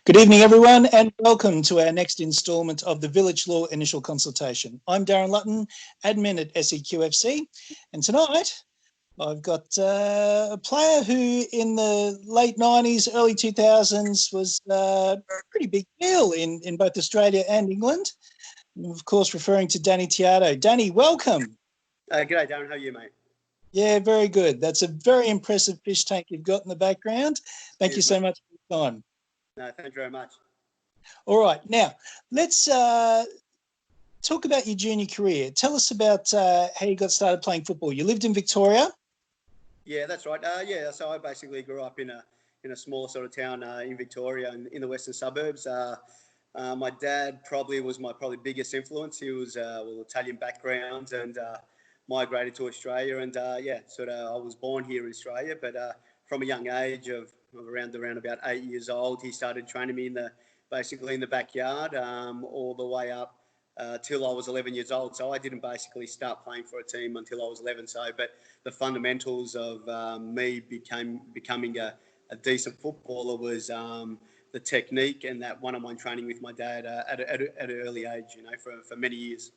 Good evening, everyone, and welcome to our next instalment of the Village Law Initial Consultation. I'm Darren Lutton, admin at SEQFC, and tonight I've got a player who in the late 90s, early 2000s was a pretty big deal in both Australia and England. Of course, referring to Danny Tiatto. Danny, welcome. G'day, Darren. How are you, mate? Yeah, very good. That's a very impressive fish tank you've got in the background. Thank you so much for your time. No, thank you very much. All right, now let's talk about your junior career. Tell us about how you got started playing football. You lived in Victoria? Yeah, that's right. So I basically grew up in a small sort of town in Victoria, in the western suburbs. My dad was my biggest influence. He was Italian background and migrated to Australia, and I was born here in Australia, but from a young age of around about 8 years old, he started training me in the backyard, all the way up till I was 11 years old. So I didn't basically start playing for a team until I was 11. But the fundamentals of me becoming a decent footballer was the technique and that one-on-one training with my dad at an early age, for many years.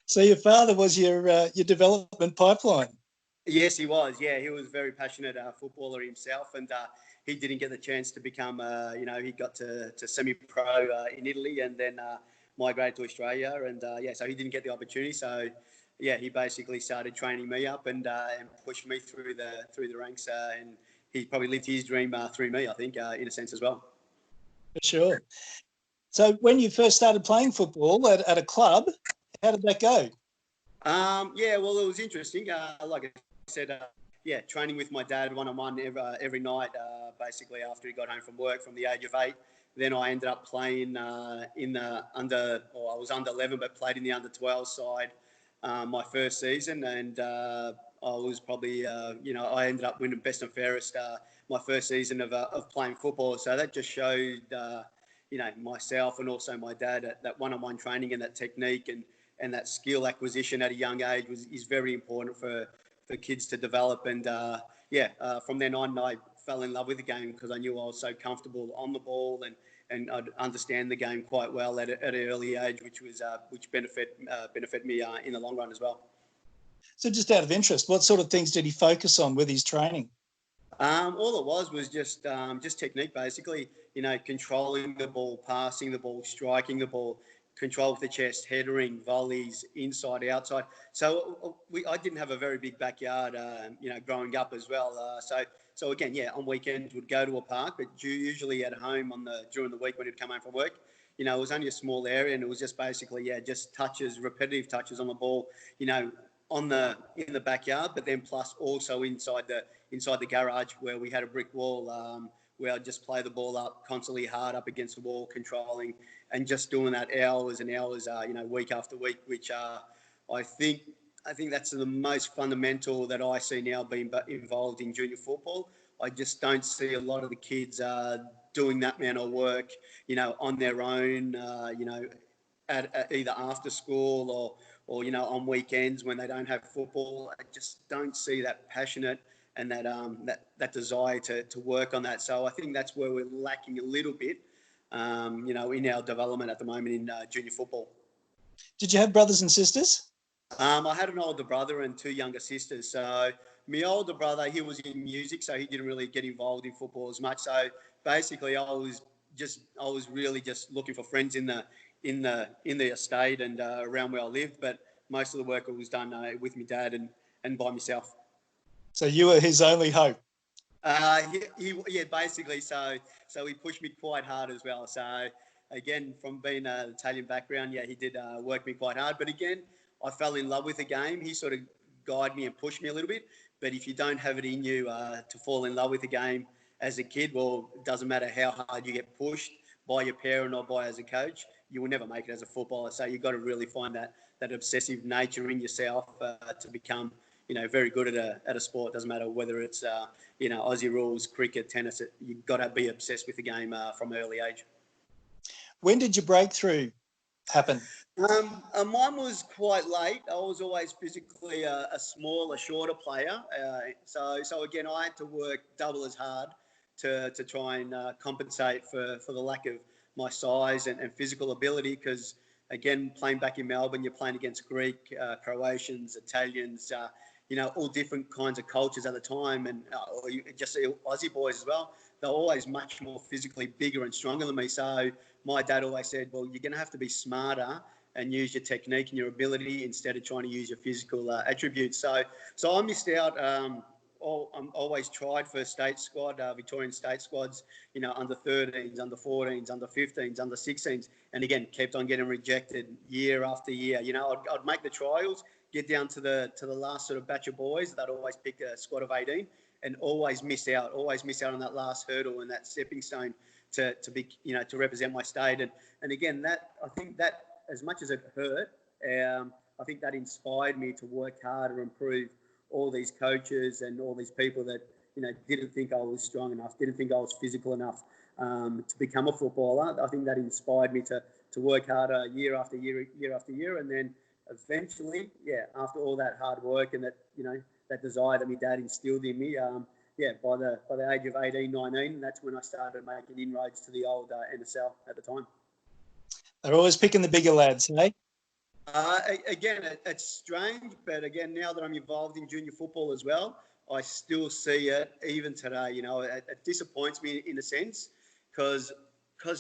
So your father was your development pipeline? Yes, he was. Yeah, he was a very passionate footballer himself, and he didn't get the chance to become, he got to semi-pro in Italy and then migrated to Australia, and so he didn't get the opportunity. So, yeah, he basically started training me up and pushed me through the ranks, and he probably lived his dream through me, I think, in a sense as well. For sure. So when you first started playing football at a club, how did that go? Well, it was interesting. Like I said, training with my dad one-on-one every night, basically after he got home from work from the age of 8. Then I ended up playing I was under 11, but played in the under 12 side my first season. And I was probably, I ended up winning best and fairest my first season of playing football. So that just showed, myself and also my dad that one-on-one training and that technique and that skill acquisition at a young age is very important for kids to develop. And from then on, I fell in love with the game because I knew I was so comfortable on the ball and I'd understand the game quite well at an early age, which benefit me in the long run as well. So just out of interest, what sort of things did he focus on with his training? All it was just technique, basically. Controlling the ball, passing the ball, striking the ball, control with the chest, headering, volleys, inside, outside. So I didn't have a very big backyard, growing up as well. So again, on weekends would go to a park, but usually at home during the week when he'd come home from work, it was only a small area, and it was just basically just repetitive touches on the ball, in the backyard, but then plus also inside the garage where we had a brick wall, where I'd just play the ball up constantly hard up against the wall, controlling and just doing that hours and hours, week after week, which I think that's the most fundamental that I see now being involved in junior football. I just don't see a lot of the kids doing that amount of work, on their own, at either after school or on weekends when they don't have football. I just don't see that passionate and that desire to work on that. So I think that's where we're lacking a little bit, in our development at the moment in junior football. Did you have brothers and sisters? I had an older brother and 2 younger sisters. So my older brother, he was in music, so he didn't really get involved in football as much. So basically, I was really just looking for friends in the estate and around where I lived. But most of the work was done with my dad and by myself. So you were his only hope. Basically. So he pushed me quite hard as well. So again, from being an Italian background, he did work me quite hard. But again, I fell in love with the game. He sort of guided me and pushed me a little bit. But if you don't have it in you to fall in love with the game as a kid, well, it doesn't matter how hard you get pushed by your parent or by as a coach, you will never make it as a footballer. So you've got to really find that obsessive nature in yourself to become, very good at a sport. Doesn't matter whether it's, Aussie rules, cricket, tennis. You've got to be obsessed with the game from an early age. When did your breakthrough happen? Mine was quite late. I was always physically a smaller, shorter player. So again, I had to work double as hard to try and compensate for the lack of my size and physical ability. Because again, playing back in Melbourne, you're playing against Greek, Croatians, Italians, all different kinds of cultures at the time, and or just Aussie boys as well. They're always much more physically bigger and stronger than me. So my dad always said, well, you're going to have to be smarter and use your technique and your ability instead of trying to use your physical attributes. So I missed out. I'm always tried for state squad, Victorian state squads, under 13s, under 14s, under 15s, under 16s, and again, kept on getting rejected year after year. I'd make the trials, get down to the last sort of batch of boys. They'd always pick a squad of 18 and always miss out on that last hurdle and that stepping stone to be, to represent my state. And again, I think that as much as it hurt, I think that inspired me to work harder and improve all these coaches and all these people that, didn't think I was strong enough, didn't think I was physical enough to become a footballer. I think that inspired me to work harder year after year, and then eventually, after all that hard work and that, that desire that my dad instilled in me, by the age of 18, 19, that's when I started making inroads to the old NSL at the time. They're always picking the bigger lads, eh? Again, it's strange, but again, now that I'm involved in junior football as well, I still see it even today. It disappoints me in a sense because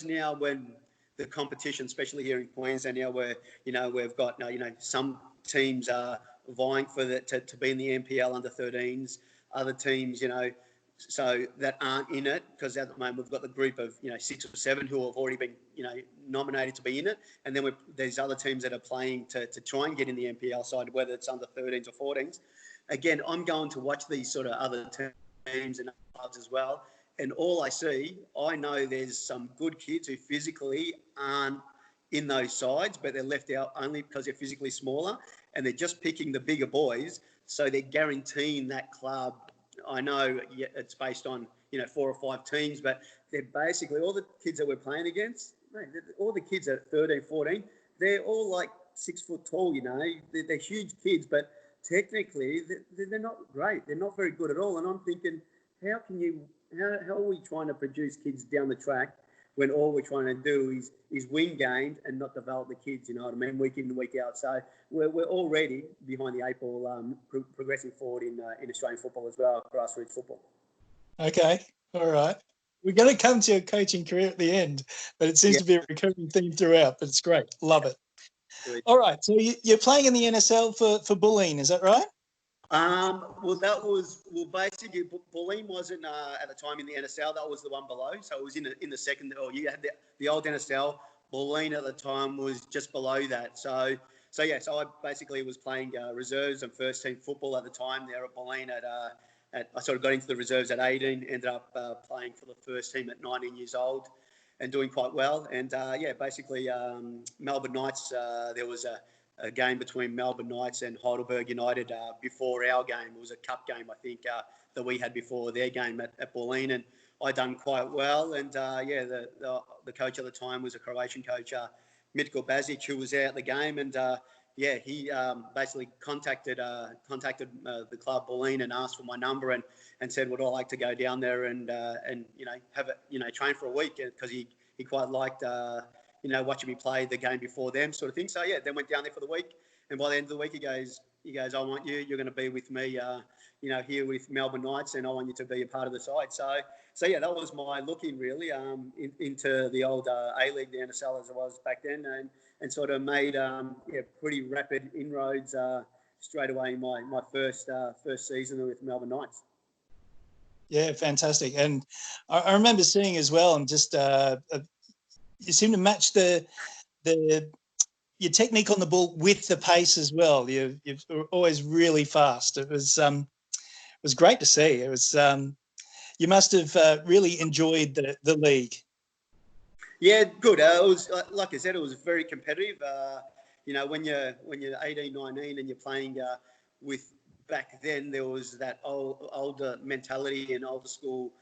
now when the competition, especially here in Queensland, now where we've got some teams are vying for to be in the NPL under 13s, other teams so that aren't in it, because at the moment we've got the group of 6 or 7 who have already been nominated to be in it, and then there's other teams that are playing to try and get in the NPL side, whether it's under 13s or 14s. Again, I'm going to watch these sort of other teams and clubs as well, and all I know there's some good kids who physically aren't in those sides, but they're left out only because they're physically smaller, and they're just picking the bigger boys, so they're guaranteeing that club. I know it's based on 4 or 5 teams, but they're basically all the kids that we're playing against. Mate, all the kids at 13, 14, they're all like 6 foot tall. They're huge kids, but technically they're not great. They're not very good at all. And I'm thinking, how are we trying to produce kids down the track when all we're trying to do is win games and not develop the kids? You know what I mean? Week in and week out. So we're already behind the 8 ball, progressing forward in Australian football as well, grassroots football. Okay, all right. We're going to come to your coaching career at the end, but it seems to be a recurring theme throughout. But it's great, love it. Good. All right, so you're playing in the NSL for Bulleen, is that right? Basically Bulleen wasn't at the time in the NSL. That was the one below. So it was in the second. Or you had the old NSL. Bulleen at the time was just below that. So I basically was playing reserves and first team football at the time there at Bulleen. I sort of got into the reserves at 18. Ended up playing for the first team at 19 years old, and doing quite well. And basically Melbourne Knights. There was a game between Melbourne Knights and Heidelberg United before our game. It was a cup game, I think, that we had before their game at Bulleen, and I done quite well. And the coach at the time was a Croatian coach, Mitko Bazic, who was out at the game, and he basically contacted the club Bulleen and asked for my number and said, would I like to go down there and have it train for a week, because he quite liked watching me play the game before them, sort of thing. So then went down there for the week, and by the end of the week he goes, I want you. You're going to be with me, here with Melbourne Knights, and I want you to be a part of the side. So that was my looking really into the old A-League, the NSL as it was back then, and sort of made pretty rapid inroads straight away in my first season with Melbourne Knights. Yeah, fantastic. And I remember seeing as well, and just you seem to match your technique on the ball with the pace as well. You're always really fast. It was great to see. It was you must have really enjoyed the league. Yeah, good. It was, like I said, it was very competitive. When you're 18, 19 and you're playing with, back then there was that older mentality and older school,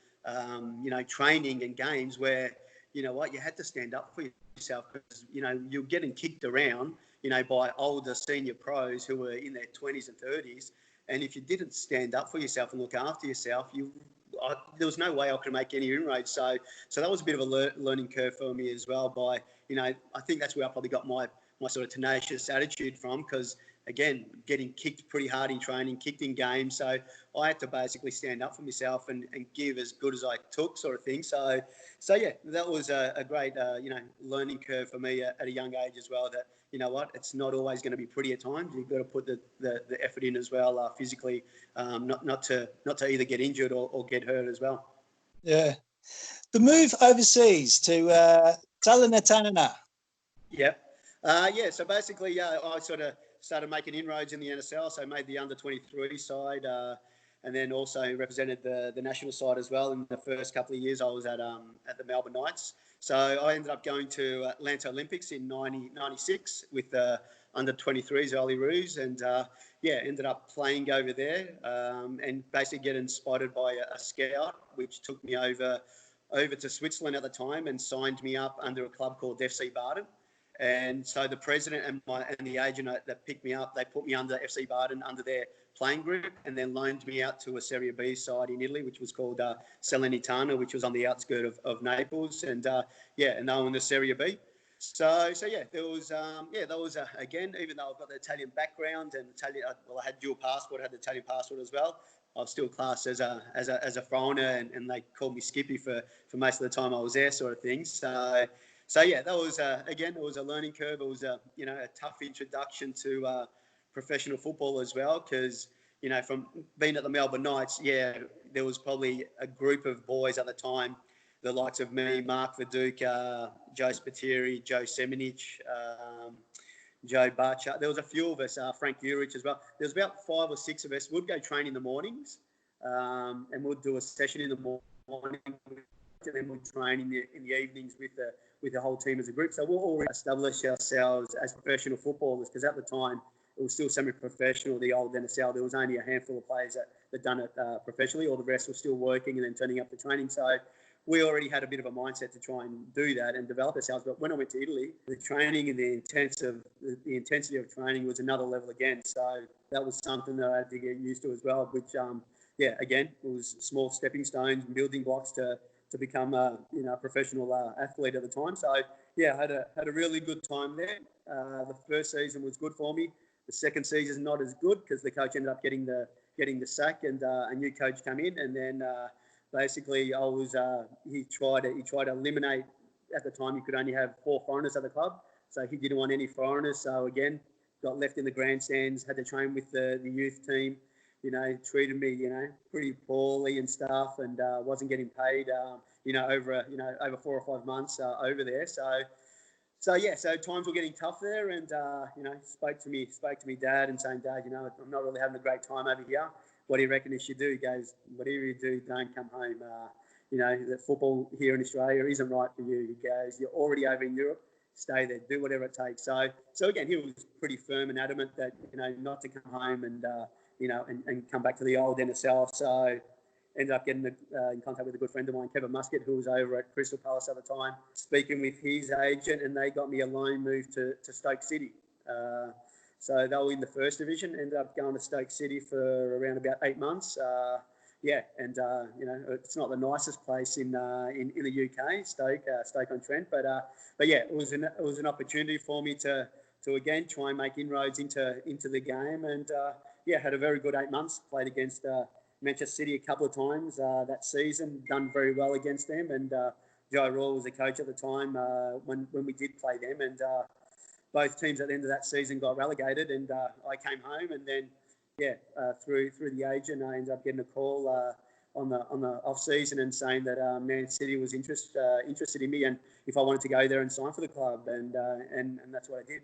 training and games where, you had to stand up for yourself, because, you're getting kicked around, by older senior pros who were in their 20s and 30s. And if you didn't stand up for yourself and look after yourself, there was no way I could make any inroads. So that was a bit of a learning curve for me as well. By I think that's where I probably got my sort of tenacious attitude from, because again, getting kicked pretty hard in training, kicked in games. So I had to basically stand up for myself and give as good as I took, sort of thing. So yeah, that was a great, learning curve for me at a young age as well, that, it's not always going to be pretty at times. You've got to put the effort in as well, physically, not to either get injured or get hurt as well. Yeah. The move overseas to Salernitana. Yep. So basically, I sort of started making inroads in the NSL. So I made the under-23 side, and then also represented the national side as well. In the first couple of years, I was at the Melbourne Knights. So I ended up going to Atlanta Olympics in 96 with the under-23s, Early Roos, and ended up playing over there, and basically getting spotted by a scout, which took me over to Switzerland at the time and signed me up under a club called FC Baden. And so the president and the agent that picked me up, they put me under FC Baden, under their playing group, and then loaned me out to a Serie B side in Italy, which was called Salernitana, which was on the outskirts of Naples, and and they were in the Serie B. So there was that was again, even though I've got the Italian background and I had dual passport, I had the Italian passport as well. I was still classed as a foreigner, and they called me Skippy for most of the time I was there, sort of thing. So yeah, that was again, it was a learning curve. It was a tough introduction to professional football as well, because from being at the Melbourne Knights, there was probably a group of boys at the time, the likes of me, Mark Viduka, Joe Spiteri, Joe Semenich, Joe Butcher. There was a few of us, Frank Urich as well. There was about 5 or 6 of us. We'd go train in the mornings, and we'd do a session in the morning, and then we'd train in the evenings with the whole team as a group. So we'll already establish ourselves as professional footballers, because at the time it was still semi-professional, the old NSL. There was only a handful of players that done it professionally. All the rest were still working and then turning up to training. So we already had a bit of a mindset to try and do that and develop ourselves. But when I went to Italy, the training and the intensity of training was another level again. So that was something that I had to get used to as well, which, again, it was small stepping stones, building blocks to become a professional athlete at the time. So I had a really good time there. The first season was good for me. The second season not as good, because the coach ended up getting the sack, and a new coach came in, and then basically I was he tried to eliminate. At the time, you could only have 4 foreigners at the club, so he didn't want any foreigners. So again, got left in the grandstands, had to train with the youth team. Treated me, pretty poorly and stuff, and wasn't getting paid, over 4 or 5 months over there. So times were getting tough there, and spoke to me dad and saying, Dad, I'm not really having a great time over here. What do you reckon you should do? He goes, whatever you do, don't come home. The football here in Australia isn't right for you. He goes, you're already over in Europe. Stay there, do whatever it takes. So again, he was pretty firm and adamant that not to come home and come back to the old NSL. So ended up getting in contact with a good friend of mine, Kevin Muscat, who was over at Crystal Palace at the time, speaking with his agent, and they got me a loan move to Stoke City. So they were in the first division, ended up going to Stoke City for around about 8 months. It's not the nicest place in the UK, Stoke-on-Trent, but it was an opportunity for me to again try and make inroads into the game, and had a very good 8 months. Played against Manchester City a couple of times that season, done very well against them, and Joe Royal was the coach at the time when we did play them, and both teams at the end of that season got relegated, and I came home, and then through the agent, I ended up getting a call on the off season and saying that Man City was interested in me, and if I wanted to go there and sign for the club, and that's what I did.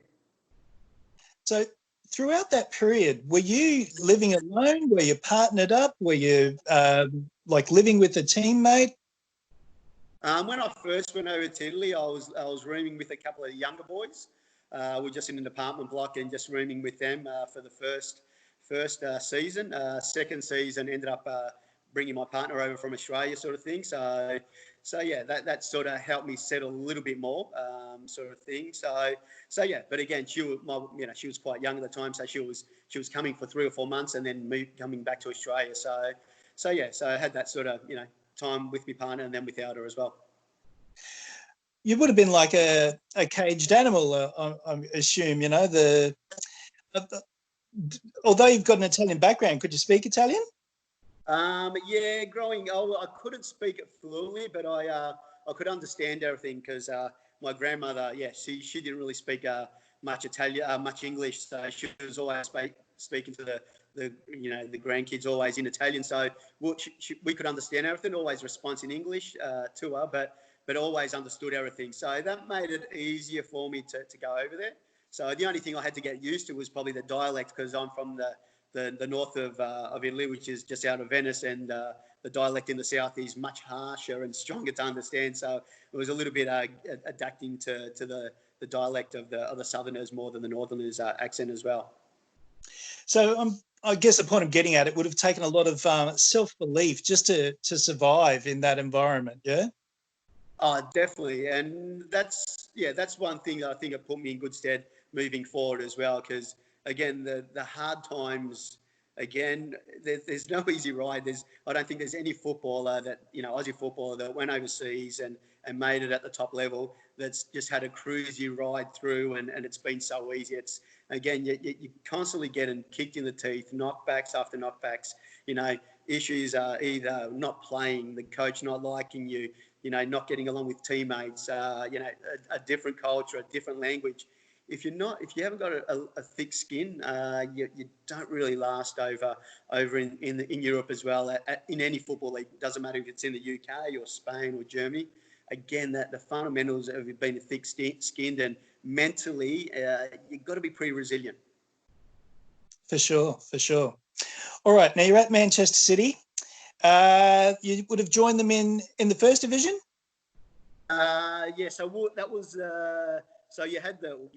So throughout that period, were you living alone? Were you partnered up? Were you living with a teammate? When I first went over to Italy, I was rooming with a couple of younger boys. We were just in an apartment block and just rooming with them for the first season. Second season ended up bringing my partner over from Australia, sort of thing. So that sort of helped me settle a little bit more, sort of thing. But again, she was quite young at the time, so she was coming for 3 or 4 months and then coming back to Australia. So so I had that sort of, time with my partner and then without her as well. You would have been like a caged animal, I assume. Although you've got an Italian background, could you speak Italian? Yeah, I couldn't speak it fluently, but I could understand everything because my grandmother, she didn't really speak much Italian, much English, so she was always speaking to the grandkids always in Italian. So we could understand everything, always response in English to her, but always understood everything. So that made it easier for me to go over there. So the only thing I had to get used to was probably the dialect because I'm from the north of Italy, which is just out of Venice, and the dialect in the south is much harsher and stronger to understand. So it was a little bit adapting to the dialect of the Southerners more than the Northerners' accent as well. So I guess the point I'm getting at, it would have taken a lot of self-belief just to survive in that environment, yeah? Oh, definitely. And that's one thing that I think it put me in good stead moving forward as well. Because, again, the hard times, again, there's no easy ride. I don't think there's any footballer that, Aussie footballer that went overseas and made it at the top level that's just had a cruisy ride through and it's been so easy. It's, again, you're constantly getting kicked in the teeth, knockbacks after knockbacks. Issues are either not playing, the coach not liking you, not getting along with teammates, a different culture, a different language. If you haven't got a thick skin, you don't really last over in Europe as well. In any football league, it doesn't matter if it's in the UK or Spain or Germany. Again, the fundamentals of being thick-skinned and mentally, you've got to be pretty resilient. For sure. All right, now you're at Manchester City. You would have joined them in the first division. So that was. So you had the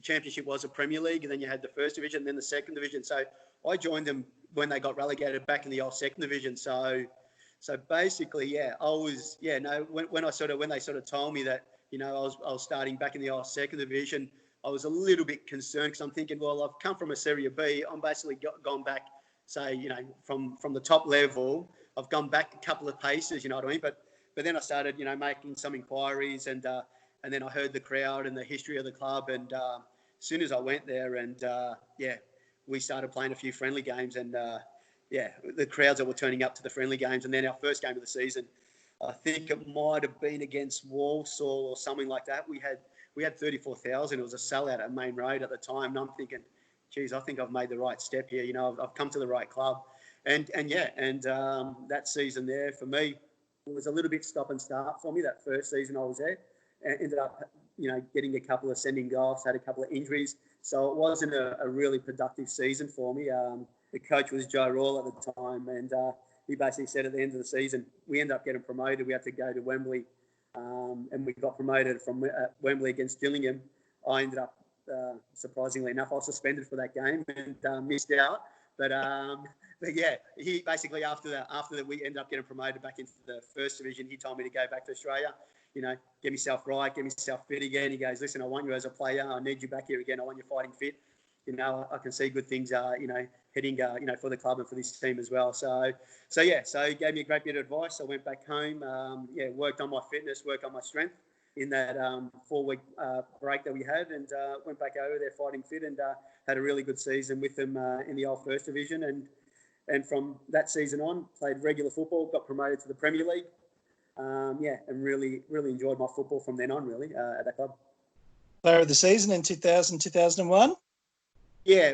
championship was a Premier League, and then you had the first division, and then the second division. So I joined them when they got relegated back in the old second division. So basically, I was. When they sort of told me that I was starting back in the old second division, I was a little bit concerned because I'm thinking, well, I've come from a Serie B. I'm basically gone back, say, from the top level. I've gone back a couple of paces, you know what I mean? But then I started, making some inquiries and then I heard the crowd and the history of the club. And as soon as I went there and, we started playing a few friendly games and, the crowds that were turning up to the friendly games. And then our first game of the season, I think it might have been against Walsall or something like that. We had 34,000. It was a sellout at Main Road at the time. And I'm thinking, geez, I think I've made the right step here. I've come to the right club. And that season there for me was a little bit stop and start for me. That first season I was there, and ended up, getting a couple of sending offs, had a couple of injuries, so it wasn't a really productive season for me. The coach was Joe Rawle at the time, and he basically said at the end of the season, we ended up getting promoted. We had to go to Wembley, and we got promoted from Wembley against Gillingham. I ended up, surprisingly enough, I was suspended for that game and missed out. But yeah, he basically after that we ended up getting promoted back into the first division. He told me to go back to Australia, get myself right, get myself fit again. He goes, listen, I want you as a player. I need you back here again. I want you fighting fit. I can see good things, heading, for the club and for this team as well. So he gave me a great bit of advice. I went back home, worked on my fitness, worked on my strength in that 4-week break that we had, and went back over there fighting fit and had a really good season with them in the old first division. And from that season on, played regular football, got promoted to the Premier League. And really, really enjoyed my football from then on, really, at that club. Player of the season in 2000, 2001? Yeah,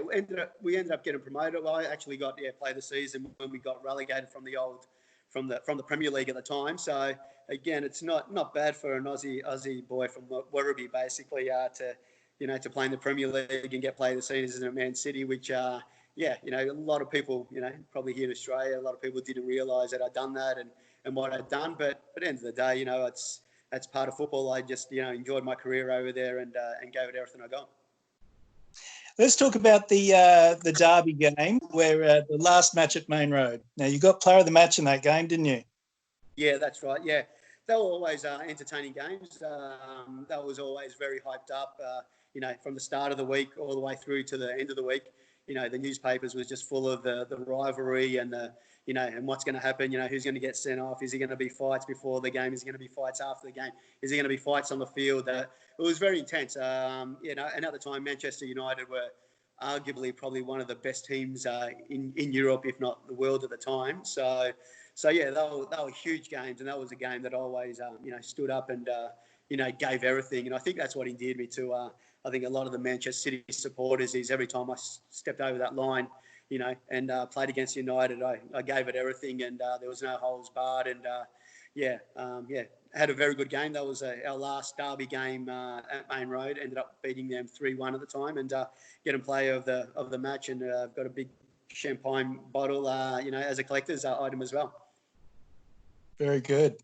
we ended up getting promoted. Well, I actually got player of the season when we got relegated from the Premier League at the time. So again, it's not bad for an Aussie boy from Werribee basically to play in the Premier League and get player of the season at Man City, which a lot of people probably here in Australia, a lot of people didn't realise that I'd done that and what I'd done. But at the end of the day, that's part of football. I just enjoyed my career over there and gave it everything I got. Let's talk about the Derby game, where the last match at Main Road. Now, you got player of the match in that game, didn't you? Yeah, that's right. Yeah, they were always entertaining games. That was always very hyped up. From the start of the week all the way through to the end of the week. the newspapers was just full of the rivalry and and what's going to happen. Who's going to get sent off? Is he going to be fights before the game? Is he going to be fights after the game? Is he going to be fights on the field? It was very intense. And at the time, Manchester United were arguably probably one of the best teams in Europe, if not the world at the time. So yeah, they were huge games, and that was a game that always stood up and gave everything. And I think that's what endeared me to I think a lot of the Manchester City supporters is every time I stepped over that line, and played against United, I gave it everything, and there was no holes barred, and had a very good game. That was our last derby game at Main Road. Ended up beating them 3-1 at the time, and getting player of the match, and I've got a big champagne bottle, as a collector's item as well. Very good.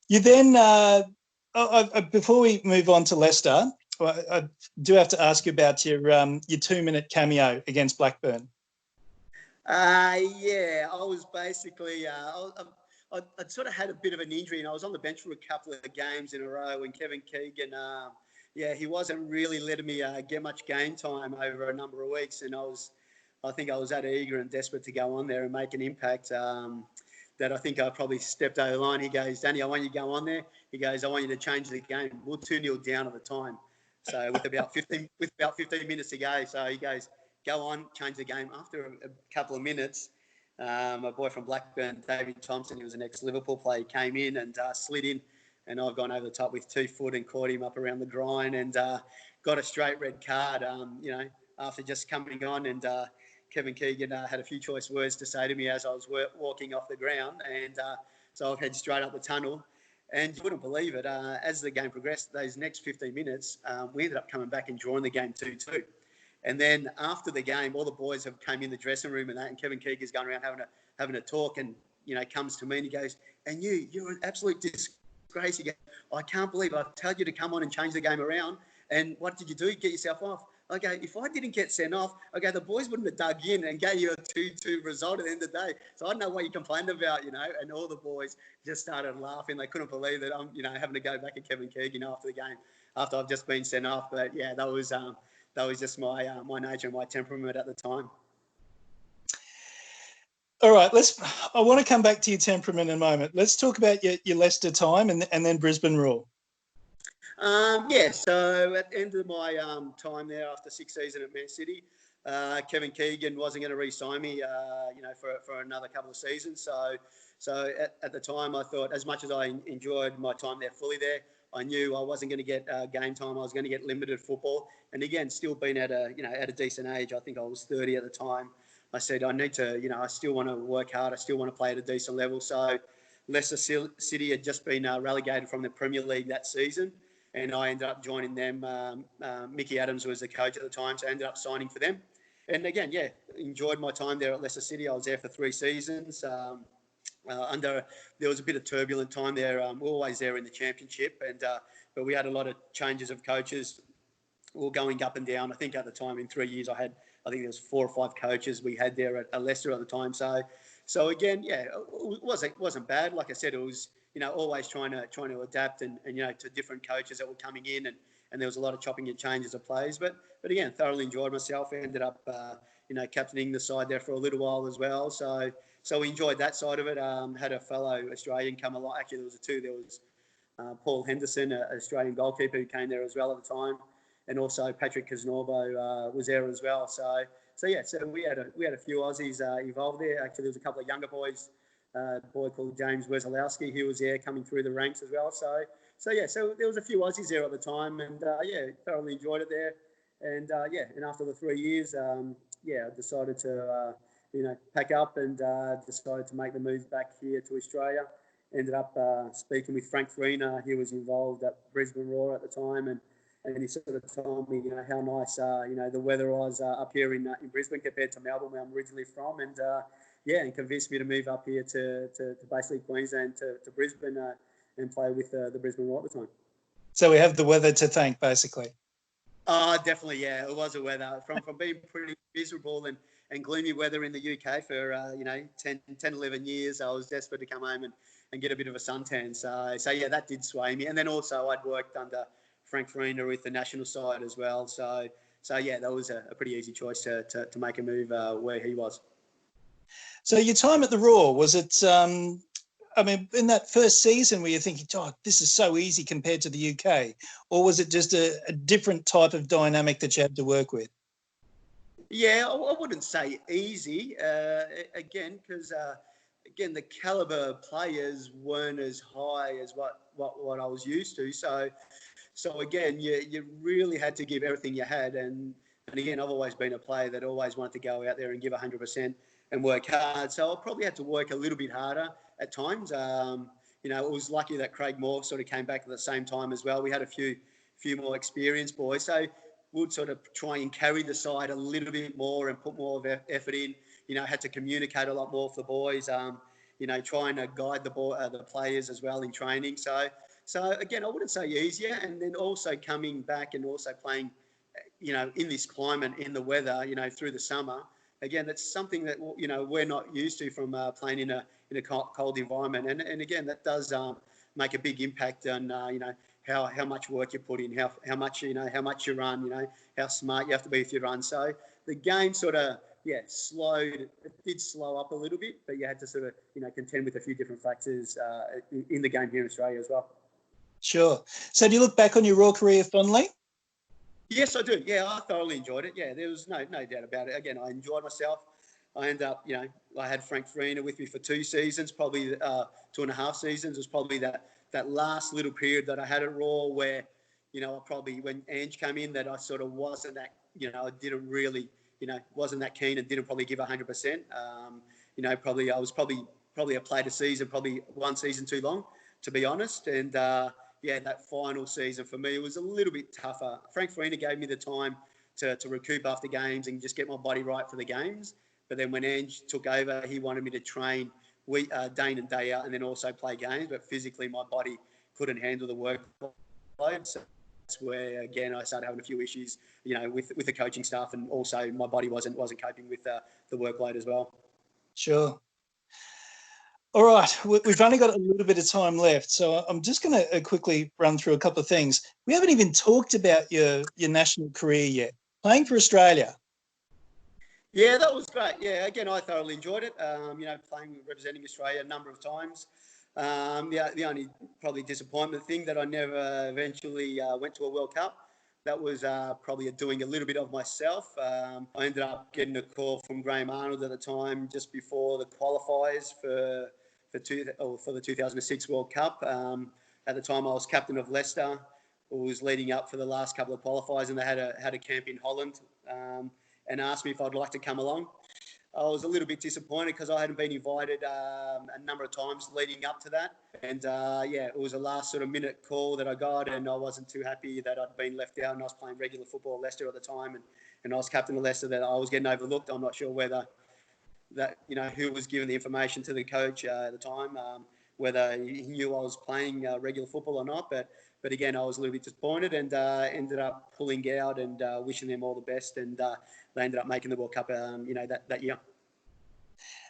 You then, before we move on to Leicester, I do have to ask you about your 2-minute cameo against Blackburn. I was basically, I'd sort of had a bit of an injury, and I was on the bench for a couple of games in a row, and Kevin Keegan, he wasn't really letting me get much game time over a number of weeks, and I think I was that eager and desperate to go on there and make an impact that I think I probably stepped over the line. He goes, "Danny, I want you to go on there." He goes, "I want you to change the game." We're 2-0 down at the time. So with about 15 minutes to go, so he goes, "Go on, change the game." After a couple of minutes, my boy from Blackburn, David Thompson, he was an ex-Liverpool player, came in and slid in, and I've gone over the top with 2 foot and caught him up around the groin, and got a straight red card, after just coming on, and Kevin Keegan had a few choice words to say to me as I was walking off the ground, and so I've headed straight up the tunnel. And you wouldn't believe it, as the game progressed, those next 15 minutes, we ended up coming back and drawing the game 2-2. And then after the game, all the boys have came in the dressing room and that, and Kevin Keegan's going around having a talk, and comes to me and he goes, "And you're an absolute disgrace." He goes, "I can't believe I told you to come on and change the game around, and what did you do? Get yourself off." Okay, if I didn't get sent off, okay, the boys wouldn't have dug in and gave you a 2-2 result at the end of the day. So I don't know what you complained about, and all the boys just started laughing. They couldn't believe that I'm, having to go back at Kevin Keegan after the game, after I've just been sent off. But yeah, that was just my nature and my temperament at the time. All right, I want to come back to your temperament in a moment. Let's talk about your Leicester time and then Brisbane Roar. So at the end of my time there, after 6 seasons at Man City, Kevin Keegan wasn't going to re-sign me, for another couple of seasons. So at the time, I thought, as much as I enjoyed my time there fully there, I knew I wasn't going to get game time. I was going to get limited football. And again, still being at a decent age, I think I was 30 at the time. I said, I need to, I still want to work hard. I still want to play at a decent level. So Leicester City had just been relegated from the Premier League that season, and I ended up joining them. Mickey Adams was the coach at the time, so I ended up signing for them. And again, enjoyed my time there at Leicester City. I was there for 3 seasons. There was a bit of turbulent time there. We were always there in the championship, but we had a lot of changes of coaches. We were going up and down. I think at the time, in 3 years, I think there was 4 or 5 coaches we had there at Leicester at the time. So again, it wasn't bad. Like I said, it was always trying to adapt and to different coaches that were coming in, and there was a lot of chopping and changes of plays. But again, thoroughly enjoyed myself. I ended up captaining the side there for a little while as well. So we enjoyed that side of it. Had a fellow Australian come along. Actually, there was 2. There was Paul Henderson, an Australian goalkeeper, who came there as well at the time, and also Patrick Casnorbo was there as well. So we had a few Aussies involved there. Actually, there was a couple of younger boys. A boy called James Wesolowski, he was there coming through the ranks as well. So there was a few Aussies there at the time, and thoroughly enjoyed it there. And after the 3 years, I decided to pack up and decided to make the move back here to Australia. Ended up speaking with Frank Farina. He was involved at Brisbane Roar at the time, and he sort of told me, how nice, the weather was up here in Brisbane compared to Melbourne, where I'm originally from, and convinced me to move up here to basically Queensland, to Brisbane, and play with the Brisbane Roar at the time. So we have the weather to thank, basically. Oh, definitely, yeah. It was the weather. From being pretty miserable and gloomy weather in the UK for, 10, 11 years, I was desperate to come home and get a bit of a suntan. So that did sway me. And then also I'd worked under Frank Farina with the national side as well. So yeah, that was a pretty easy choice to make a move where he was. So your time at the Raw, was it, I mean, in that first season were you thinking, oh, this is so easy compared to the UK? Or was it just a different type of dynamic that you had to work with? Yeah, I wouldn't say easy, again, because, again, the calibre of players weren't as high as what I was used to. So again, you really had to give everything you had. And again, I've always been a player that always wanted to go out there and give 100% and work hard. So I probably had to work a little bit harder at times. It was lucky that Craig Moore sort of came back at the same time as well. We had a few more experienced boys. So we'd sort of try and carry the side a little bit more and put more of effort in. Had to communicate a lot more for the boys. Trying to guide the players as well in training. So again, I wouldn't say easier. And then also coming back and also playing, in this climate, in the weather, through the summer. Again, that's something that, we're not used to from playing in a cold environment. And again, that does make a big impact on, how much work you put in, how much you run, how smart you have to be with your run. So the game sort of, slowed. It did slow up a little bit, but you had to sort of, contend with a few different factors in the game here in Australia as well. Sure. So do you look back on your Raw career fondly? Yes, I do. Yeah, I thoroughly enjoyed it. Yeah, there was no doubt about it. Again, I enjoyed myself. I ended up, I had Frank Farina with me for 2 seasons, probably 2.5 seasons. It was probably that last little period that I had at Raw where, I probably, when Ange came in, that I sort of wasn't that, I didn't really, wasn't that keen and didn't probably give 100%. Probably I was probably I played a season, probably 1 season too long, to be honest. And, that final season for me, it was a little bit tougher. Frank Farina gave me the time to recoup after games and just get my body right for the games. But then when Ange took over, he wanted me to train day in and day out and then also play games. But physically, my body couldn't handle the workload. So that's where, again, I started having a few issues, with the coaching staff, and also my body wasn't coping with the workload as well. Sure. All right, we've only got a little bit of time left, so I'm just going to quickly run through a couple of things. We haven't even talked about your national career yet. Playing for Australia. Yeah, that was great. Yeah, again, I thoroughly enjoyed it. Representing Australia a number of times. The only probably disappointment thing that I never eventually went to a World Cup. That was probably doing a little bit of myself. I ended up getting a call from Graham Arnold at the time, just before the qualifiers for the 2006 World Cup. At the time, I was captain of Leicester. It was leading up for the last couple of qualifiers, and they had a camp in Holland, and asked me if I'd like to come along. I was a little bit disappointed because I hadn't been invited a number of times leading up to that. And, it was a last sort of minute call that I got, and I wasn't too happy that I'd been left out, and I was playing regular football at Leicester at the time, and I was captain of Leicester, that I was getting overlooked. I'm not sure whether that, who was giving the information to the coach at the time, whether he knew I was playing regular football or not. But again, I was a little bit disappointed, and ended up pulling out and wishing them all the best. And they ended up making the World Cup, that year.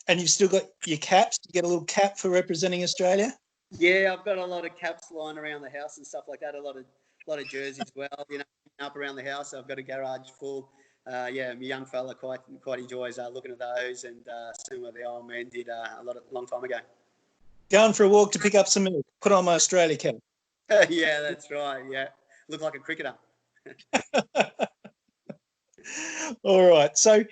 And you've still got your caps? You get a little cap for representing Australia? Yeah, I've got a lot of caps lying around the house and stuff like that. A lot of jerseys as well. Up around the house. I've got a garage full. My young fella quite enjoys looking at those, and seeing what the old man did a long time ago. Going for a walk to pick up some milk. Put on my Australia cap. Yeah, that's right. Yeah, look like a cricketer. All right. So,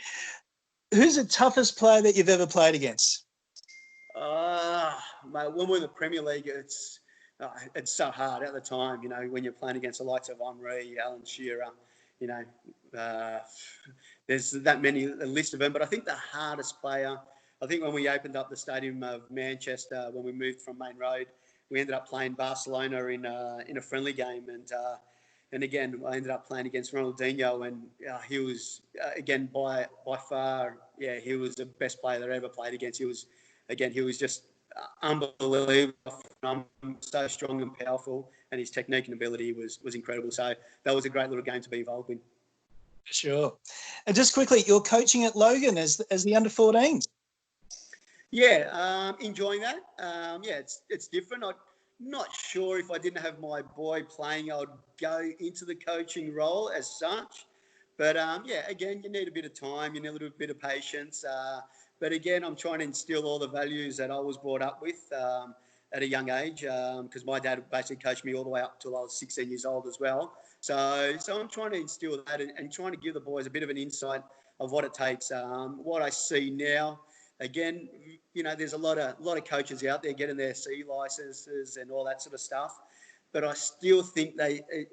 who's the toughest player that you've ever played against? Mate, when we're in the Premier League, it's so hard at the time. When you're playing against the likes of Henry, Alan Shearer. There's that many, a list of them. But I think the hardest player, I think when we opened up the stadium of Manchester, when we moved from Main Road, we ended up playing Barcelona in a friendly game, and again I ended up playing against Ronaldinho, and he was again by far, he was the best player that I ever played against. He was just unbelievable, so strong and powerful, and his technique and ability was incredible. So that was a great little game to be involved in. Sure. And just quickly, you're coaching at Logan as the under-14s. Yeah, enjoying that. It's different. I'm not sure if I didn't have my boy playing, I'd go into the coaching role as such. But yeah, again, you need a bit of time, you need a little bit of patience. But again, I'm trying to instill all the values that I was brought up with at a young age, because my dad basically coached me all the way up till I was 16 years old as well. So I'm trying to instill that and trying to give the boys a bit of an insight of what it takes. What I see now, again, there's a lot of coaches out there getting their C licenses and all that sort of stuff. But I still think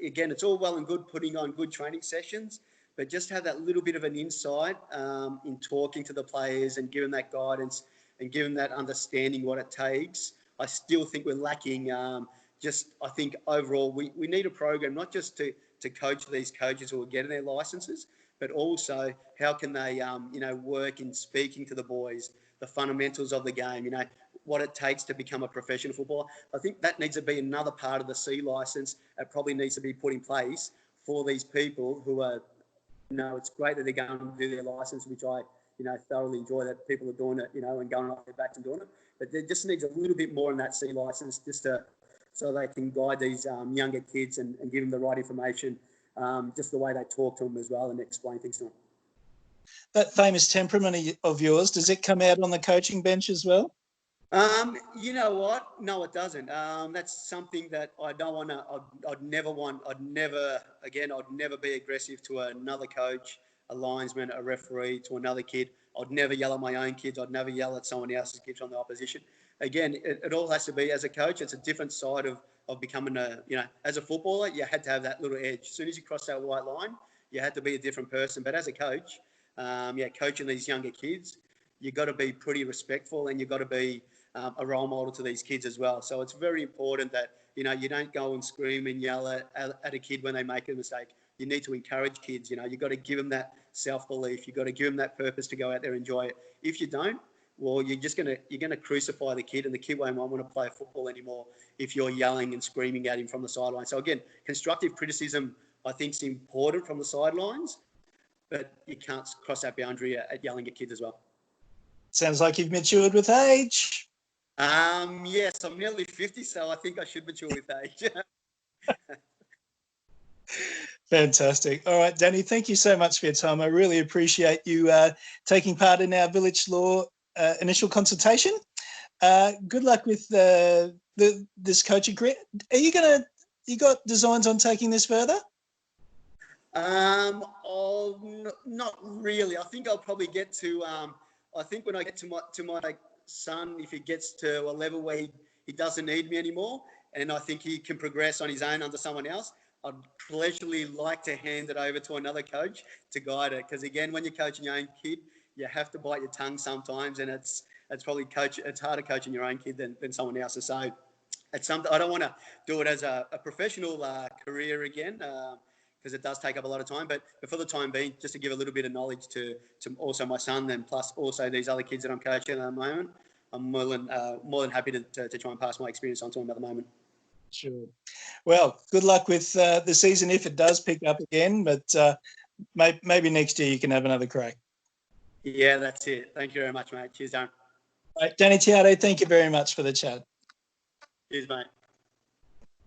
again, it's all well and good putting on good training sessions, but just have that little bit of an insight in talking to the players and giving that guidance and giving that understanding what it takes. I still think we're lacking. I think overall we need a program not just to coach these coaches who are getting their licenses, but also how can they work in speaking to the boys, the fundamentals of the game, what it takes to become a professional footballer. I think that needs to be another part of the C license. It probably needs to be put in place for these people who are, it's great that they're going to do their license, which I, thoroughly enjoy that people are doing it, and going off their backs and doing it. But there just needs a little bit more in that C license so they can guide these younger kids and give them the right information, just the way they talk to them as well and explain things to them. That famous temperament of yours, does it come out on the coaching bench as well? You know what? No, it doesn't. That's something that I don't want to. I'd never be aggressive to another coach, a linesman, a referee, to another kid. I'd never yell at my own kids. I'd never yell at someone else's kids on the opposition. Again, it all has to be, as a coach, it's a different side of becoming as a footballer, you had to have that little edge. As soon as you cross that white line, you had to be a different person. But as a coach, coaching these younger kids, you've got to be pretty respectful and you've got to be a role model to these kids as well. So it's very important that, you don't go and scream and yell at a kid when they make a mistake. You need to encourage kids. You've got to give them that self-belief. You've got to give them that purpose to go out there and enjoy it. If you don't, well, you're going to crucify the kid, and the kid won't want to play football anymore if you're yelling and screaming at him from the sideline. So again, constructive criticism, I think, is important from the sidelines, but you can't cross that boundary at yelling at kids as well. Sounds like you've matured with age. Yes, I'm nearly 50, so I think I should mature with age. Fantastic. All right, Danny, thank you so much for your time. I really appreciate you taking part in our Village Law initial consultation. Good luck with this coaching career. You got designs on taking this further? Not really. I think I'll probably get to. I think when I get to my son, if he gets to a level where he doesn't need me anymore, and I think he can progress on his own under someone else, I'd pleasurably like to hand it over to another coach to guide it. Because again, when you're coaching your own kid, you have to bite your tongue sometimes, and it's probably it's harder coaching your own kid than someone else's. So it's something I don't want to do it as a professional career again. Because it does take up a lot of time, but for the time being, just to give a little bit of knowledge to also my son, then plus also these other kids that I'm coaching at the moment, I'm more than happy to try and pass my experience on to them at the moment. Sure. Well, good luck with the season if it does pick up again, but maybe next year you can have another crack. Yeah, that's it. Thank you very much, mate. Cheers, Darren. Right, Danny Tiatto, thank you very much for the chat. Cheers, mate.